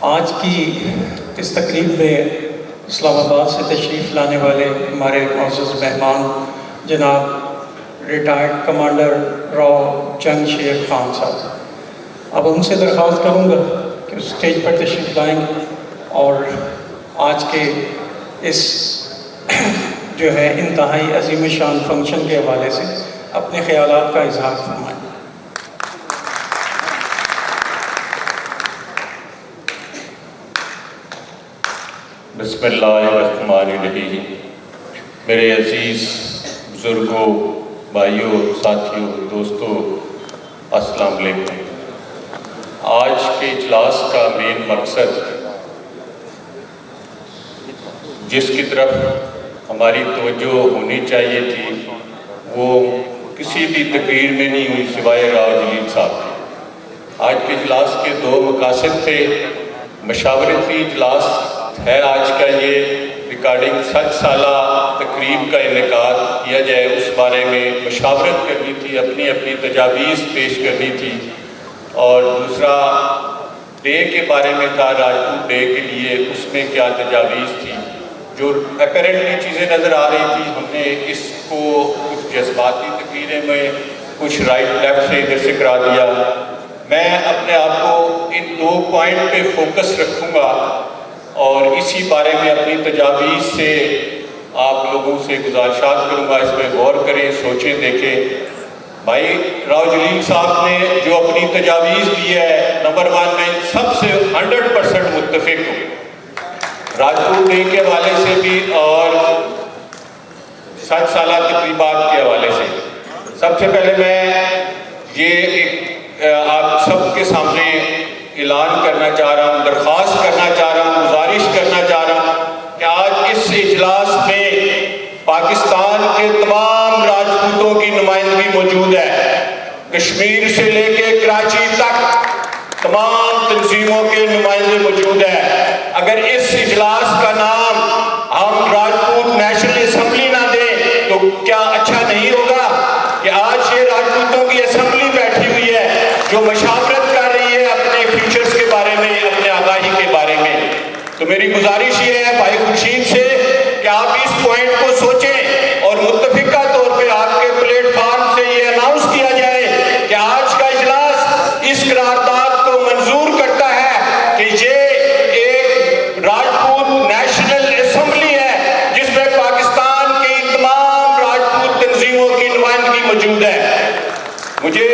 آج کی اس تقریب میں اسلام آباد سے تشریف لانے والے ہمارے معزز مہمان جناب ریٹائرڈ کمانڈر راؤ جنگ شیر خان صاحب، اب ان سے درخواست کروں گا کہ اسٹیج پر تشریف لائیں گے اور آج کے اس جو ہے انتہائی عظیم شان فنکشن کے حوالے سے اپنے خیالات کا اظہار فرمائیں۔ بسم اللہ الرحمن الرحیم۔ میرے عزیز بزرگوں، بھائیوں، ساتھیوں، دوستوں، السلام علیکم۔ آج کے اجلاس کا مین مقصد جس کی طرف ہماری توجہ ہونی چاہیے تھی وہ کسی بھی تقریر میں نہیں ہوئی سوائے راؤ جلیل صاحب کی۔ آج کے اجلاس کے دو مقاصد تھے۔ مشاورتی اجلاس ہے آج کا، یہ ریکارڈنگ 60 سالہ تقریب کا انعقاد کیا جائے، اس بارے میں مشاورت کرنی تھی، اپنی اپنی تجاویز پیش کرنی تھی، اور دوسرا ڈے کے بارے میں تھا، راجپوت ڈے کے لیے اس میں کیا تجاویز تھی۔ جو اپیرنٹلی چیزیں نظر آ رہی تھی، ہم نے اس کو کچھ جذباتی تقریریں میں کچھ رائٹ لیفٹ سے ادھر سے کرا دیا۔ میں اپنے آپ کو ان دو پوائنٹ پہ فوکس رکھوں گا اور اسی بارے میں اپنی تجاویز سے آپ لوگوں سے گزارشات کروں گا، اس پہ غور کریں، سوچیں، دیکھیں۔ بھائی راؤ جلیل صاحب نے جو اپنی تجاویز دی ہے، نمبر 1 میں سب سے 100% متفق ہوں، راجپوت ڈے کے حوالے سے بھی اور 60 سالہ تقریبات کے حوالے سے۔ سب سے پہلے میں یہ آپ سب کے سامنے اعلان کرنا چاہ رہا ہوں، درخواست کرنا چاہ رہا ہوں، گزارش کرنا چاہ رہا ہوں کہ آج اس اجلاس میں پاکستان کے تمام راجپوتوں کی نمائندگی موجود ہے، کشمیر سے لے کے کراچی تک تمام تنظیموں کے نمائندے موجود ہیں۔ اگر اس اجلاس کا نام ہم راجپوت نیشنل اسمبلی نہ دیں تو کیا اچھا نہیں ہوگا کہ آج یہ راجپوتوں کی اسمبلی بیٹھی ہوئی ہے جو مشاورت کر رہی ہے اپنے فیوچرز کے بارے میں، اپنے آگاہی کے بارے میں۔ تو میری گزارش یہ ہے بھائی خورشید سے کہ آپ اس پوائنٹ کو سوچیں اور متفقہ طور پہ آپ کے پلیٹ فارم سے یہ اناؤنس کیا جائے کہ آج کا اجلاس اس قرارداد کو منظور کرتا ہے کہ یہ ایک راجپوت نیشنل اسمبلی ہے جس میں پاکستان کی تمام راجپوت تنظیموں کی نمائندگی موجود ہے۔ مجھے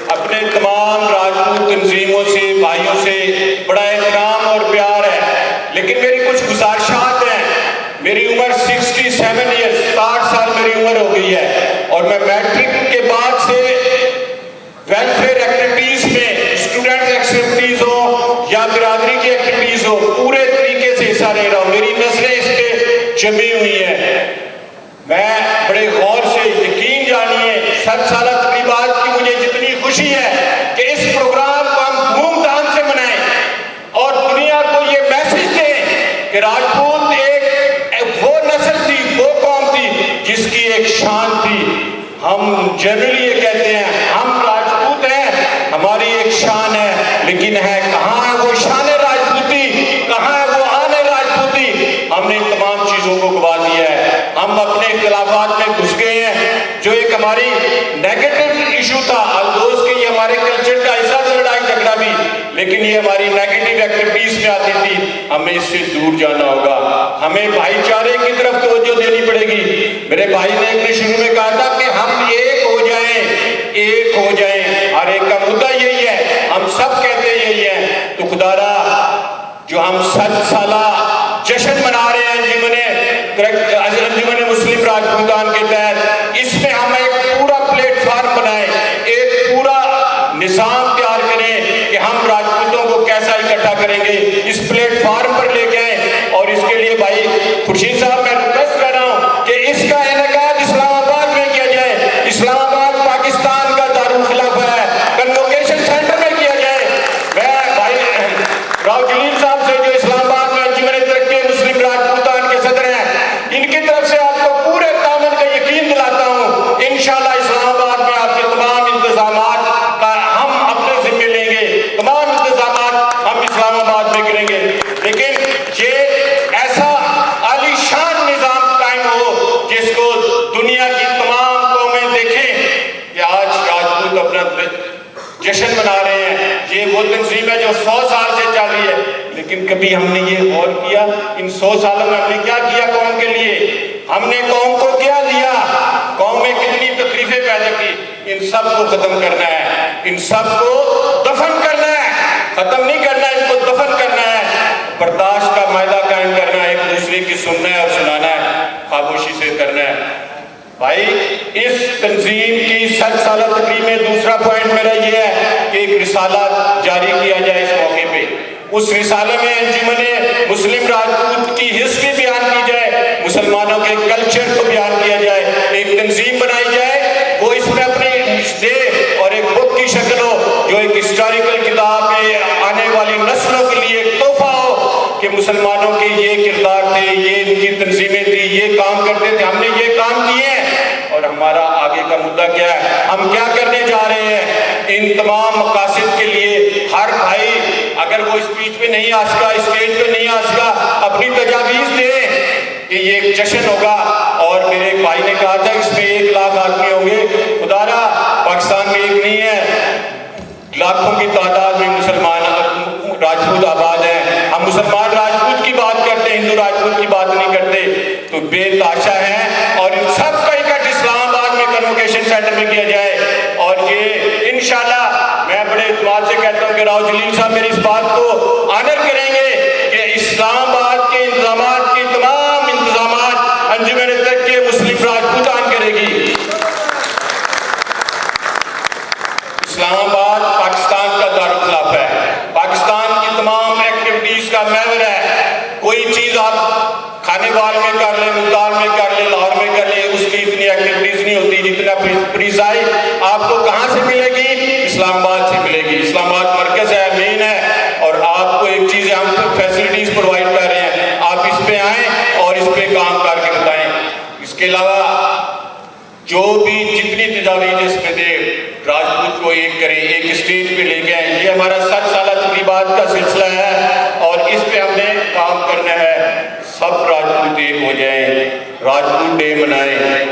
اپنے تمام راجپوت تنظیموں سے، بھائیوں سے بڑا احترام اور پیار ہے، لیکن میری کچھ گزارشات ہیں۔ میری عمر 67 ایئرز، 60 سال میری عمر ہو گئی ہے، اور میں میٹرک کے بعد سے ویلفیئر ایکٹیویٹیز میں، اسٹوڈنٹ ایکٹیویٹیز ہو یا برادری کی ایکٹیویٹیز ہو، پورے طریقے سے حصہ لے رہا ہوں۔ میری نسلیں اس پہ جمی ہوئی ہیں۔ میں بڑے غور سے، یقین جانیے، 60 سالہ تقریبات کی مجھے جتنی خوشی ہے کہ اس پروگرام کو ہم دھوم دھام سے منائیں اور دنیا کو یہ میسج دیں کہ راجپوت ایک وہ نسل تھی، وہ قوم تھی جس کی ایک شان تھی۔ ہم جنرلی یہ کہتے ہیں ہم راجپوت ہیں، ہماری ایک شان ہے، لیکن ہے کہاں ہے وہ شان راجپوتی، کہاں ہے وہ آن راجپوتی؟ ہم نے تمام چیزوں کو گوا دیا ہے۔ ہم اپنے اختلافات میں گھس گئے ہیں، جو ایک ہماری نیگیٹو ایشو تھا، الدوز کہ یہ ہمارے کلچر کا حصہ تھا لڑائی جھگڑا بھی، لیکن یہ ہماری نیگیٹو ایکٹیویٹیز میں آتی تھی۔ ہمیں اس سے دور جانا ہوگا، ہمیں بھائی چارے کی طرف توجہ دینی پڑے گی۔ میرے بھائی نے شروع میں کہا تھا کہ ہم ایک ہو جائیں، ایک ہو جائیں، ہر ایک کا مدعا یہی ہے، ہم سب کہتے یہی ہیں۔ تو خدا را جو ہم 60 سالہ جشن منا رہے ہیں انجمن مسلم راجپوتان کے تحت، اس میں ہم ایک پورا پلیٹ فارم بنائیں، ایک پورا نظام تیار کریں کہ ہم راجپوتوں کو کیسا اکٹھا کریں گے، اس پلیٹ فارم پر لے کے آئیں۔ اور اس کے لیے بھائی خورشید صاحب میں ریکویسٹ کر رہا ہوں کہ اس کا انعقاد اسلام آباد میں کیا جائے۔ اسلام آباد پاکستان کا دارالخلافہ ہے، کنوکیشن سینٹر میں کیا جائے۔ میں بھائی راؤ جلیل صاحب سے جو اسلام آباد میں انجمن ترقی مسلم راجپوتان کے صدر ہیں، ان کی طرف سے آپ کو پورے تعاون کا یقین دلاتا ہوں، انشاءاللہ اسلام آباد میں آپ کے تمام انتظامات کا ہم اپنے ذمہ لیں گے، تمام انتظامات ہم اسلام آباد میں کریں جشن منا رہے ہیں. یہ وہ تنظیم ہے جو 100 سال سے چل رہی ہے. لیکن کبھی ہم نے یہ غور کیا ان 100 سالوں میں ہم نے کیا کیا قوم کے لیے؟ ہم نے قوم کو کیا دیا؟ قوم میں کتنی تکلیفیں پیدا کی؟ ان سب کو ختم کرنا ہے, ان سب کو دفن کرنا ہے. ختم نہیں کرنا, ان کو دفن کرنا ہے. برداشت کا معاہدہ قائم کرنا ہے, ایک دوسرے کی سننا ہے اور سنانا ہے, خاموشی سے کرنا ہے. بھائی اس تنظیم کی 60 سالہ تقریب میں دوسرا پوائنٹ میرا یہ ہے کہ ایک رسالہ جاری کیا جائے اس موقع پہ. اس رسالے میں انجمن مسلم راجپوت کی ہسٹری بیان کی جائے, مسلمانوں کے کلچر کو بیان کیا جائے, ایک تنظیم بنائی جائے, وہ اس میں اپنی دے اور ایک بک کی شکل ہو جو ایک ہسٹوریکل کتاب ہے, آنے والی نسلوں کے لیے ایک تحفہ ہو کہ مسلمانوں کے یہ کردار تھے, یہ ان کی تنظیمیں تھی, یہ کام کرتے تھے, ہم نے یہ کام کیے ہیں. اور ہمارا آگے کا مدعا کیا ہے, ہم کیا کرنے جا رہے ہیں. ان تمام مقاصد کے لیے ہر بھائی اگر وہ اسپیچ پہ نہیں آ سکا, اسٹیج پہ نہیں آ سکا, اپنی تجاویز دیں کہ یہ ایک جشن ہوگا. اور میرے ایک بھائی نے کہا تھا اس میں 1 لاکھ آدمی ہوں گے. خدا را پاکستان میں ایک نہیں ہے, لاکھوں کی تعداد میں مسلمان راجپوت آباد ہیں. ہم مسلمان راجپوت کی بات کرتے ہیں, ہندو راجپوت کی بات نہیں کرتے. تو بے تاشا ہے اور ان سب کا اکٹھ اسلام آباد میں کنوکیشن سینٹر میں کیا جائے. اور یہ انشاءاللہ میں بڑے اعتماد سے کہتا ہوں کہ راؤ جلیل صاحب میری اس بات کو آنر کریں گے کہ اسلام آباد کے انتظامات کی تمام انتظامات انجمن ترقی مسلم راجپوتان کرے گی. اسلام آباد پاکستان کا دارالخلافہ ہے, پاکستان کی تمام ایکٹیویٹیز کا محور ہے. کوئی چیز آپ کھانے وال میں کر لیں, ملتان میں کر لیں, لاہور میں کر لیں, اس کی اتنی ایکٹیویٹیز نہیں ہوتی جتنا پریزائی آپ کو کہاں سے ملے گی؟ اسلام آباد سے ملے گی. اسلام آباد مرکز ہے, مین ہے, اور آپ کو ایک چیز ہم فیسلٹیز پرووائڈ کر رہے ہیں, آپ اس پہ آئیں اور اس پہ کام کر کے بتائیں. اس کے علاوہ جو بھی جتنی تجاویز اس میں دے راجپوت کو ایک کریں, ایک اسٹیج پہ لے کے آئیں. یہ ہمارا 60 سالہ تقریبات کا سلسلہ ہے اور اس پہ ہم نے کام کرنا ہے. سب راجپوت ایک ہو جائیں, راجپوت ڈے منائیں.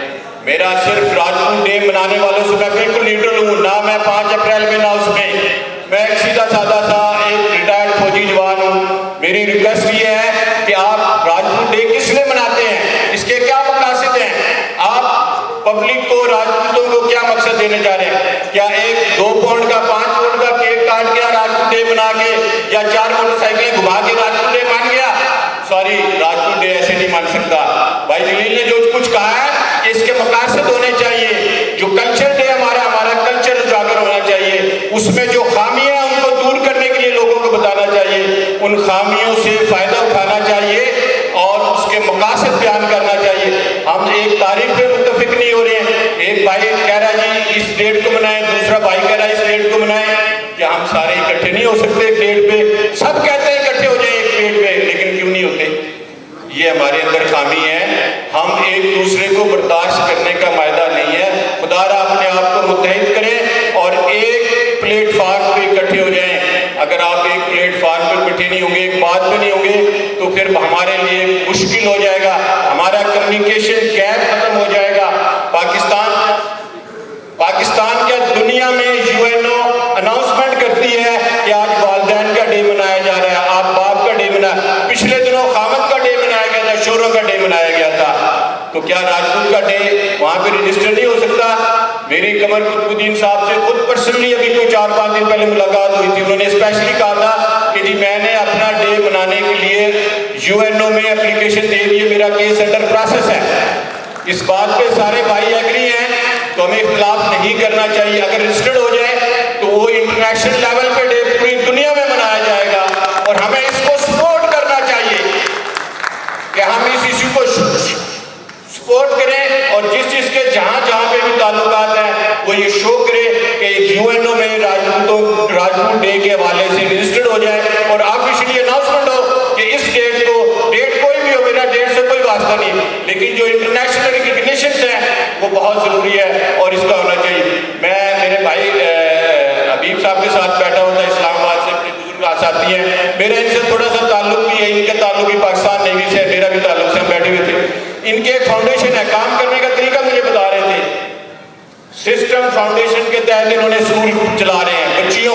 میرا صرف راجپوت ڈے منانے والوں سے میں بالکل نیوٹرل ہوں, نہ میں 5 اپریل میں نہ اس میں ایک سیدھا سادہ سا ایک ریٹائرڈ فوجی جوان ہوں. میری ریکویسٹ یہ ہے کہ آپ راجپوت ڈے کس لیے مناتے ہیں, اس کے کیا مقاصد ہیں, آپ پبلک کو راجپوتوں کو کیا مقصد دینے جا رہے ہیں؟ کیا ایک 2 پاؤنڈ کا 5 پاؤنڈ کا کیک کاٹ کے راجپوت ڈے بنا کے یا 4 موٹر سائیکلیں گھما کے راجپوت ڈے مان گیا؟ سوری, راجپوت ڈے ایسے نہیں مان سکتا. بھائی جلیل نے جو کچھ کہا ہے کہ اس کے مقاصد ہونے چاہیے. جو کلچر ڈے ہمارا کلچر اجاگر ہونا چاہیے, اس میں جو خامیاں ہیں ان کو دور کرنے کے لیے لوگوں کو بتانا چاہیے, ان خامیوں سے فائدہ اٹھانا چاہیے اور اس کے مقاصد بیان کرنا چاہیے. ہم ایک تاریخ پہ متفق نہیں ہو رہے ہیں. ایک بھائی کہہ رہا ہے جی اس ڈیٹ کو منائیں, دوسرا بھائی کہہ رہا ہے اس ڈیٹ کو منائیں. کیا ہم سارے اکٹھے نہیں ہو سکتے ایک ڈیٹ پہ؟ سب کہتے ہیں اکٹھے ہو جائیں ایک ڈیٹ پہ, لیکن کیوں نہیں ہوتے؟ یہ ہمارے اندر خامی ہے. ہم ایک دوسرے کو برداشت کرنے کا معاہدہ نہیں ہے. خدا را اپنے آپ کو متحد کریں اور ایک پلیٹ فارم پہ اکٹھے ہو جائیں. اگر آپ ایک پلیٹ فارم پہ اکٹھے نہیں ہوں گے, ایک بات پہ نہیں ہوں گے, تو پھر ہمارے لیے مشکل ہو جائے گا, ہمارا کمیونیکیشن گیپ ختم ہو جائے گا. پاکستان کیا دنیا میں UNO اناؤنسمنٹ کرتی ہے کہ آج والدین کا ڈے منایا جا رہا ہے, آپ باپ کا ڈے منایا. پچھلے دنوں خامد کا ڈے منایا گیا تھا, شوروں کا ڈے منایا گیا تھا. تو کیا راجپوت کا ڈے وہاں پہ رجسٹر نہیں ہو سکتا؟ میری قمر قطب الدین صاحب سے خود پرسنلی ابھی کوئی 4-5 دن پہلے ملاقات ہوئی تھی. انہوں نے اسپیشلی کہا تھا کہ جی میں نے اپنا ڈے منانے کے لیے UNO میں اپلیکیشن دے دی ہے, میرا کیس انڈر پروسیس ہے. اس بات پہ سارے بھائی ایگری ہیں, تو ہمیں اختلاف نہیں کرنا چاہیے. اگر رجسٹرڈ ہو جائے تو وہ انٹرنیشنل لیول پہ ڈے پوری دنیا میں منایا جائے گا, اور ہمیں اس کو سپورٹ کرنا چاہیے کہ ہم اس ایشو کو سپورٹ کریں, اور جس کے جہاں پہ بھی تعلقات ہیں وہ یہ شو کرے کہ UNO میں راجپوت ڈے کے حوالے سے رجسٹرڈ ہو جائے اور آفیشلی اناؤنسمنٹ ہو کہ اس ڈیٹ کوئی بھی ہو, میرا ڈیٹ سے کوئی واسطہ نہیں, لیکن جو انٹرنیشنل ریکگنیشنز ہیں وہ بہت ضروری ہے اور اس کا ہونا چاہیے. میں میرے بھائی حبیب صاحب کے ساتھ بیٹھا ہوتا ہے, اسلام آباد سے اپنے بزرگ ساتھی ہیں, میرا ان سے تھوڑا سا تعلق بھی ہے. ان کا تعلق بھی پاکستان نیوی سے ہے, میرا بھی تعلق سے, ہم بیٹھے ہوئے تھے. ان کے ایک فاؤنڈیشن ہے, کام کرنے کا طریقہ مجھے بتا رہے تھے. سسٹم فاؤنڈیشن کے تحت انہوں نے اسکول چلا رہے ہیں,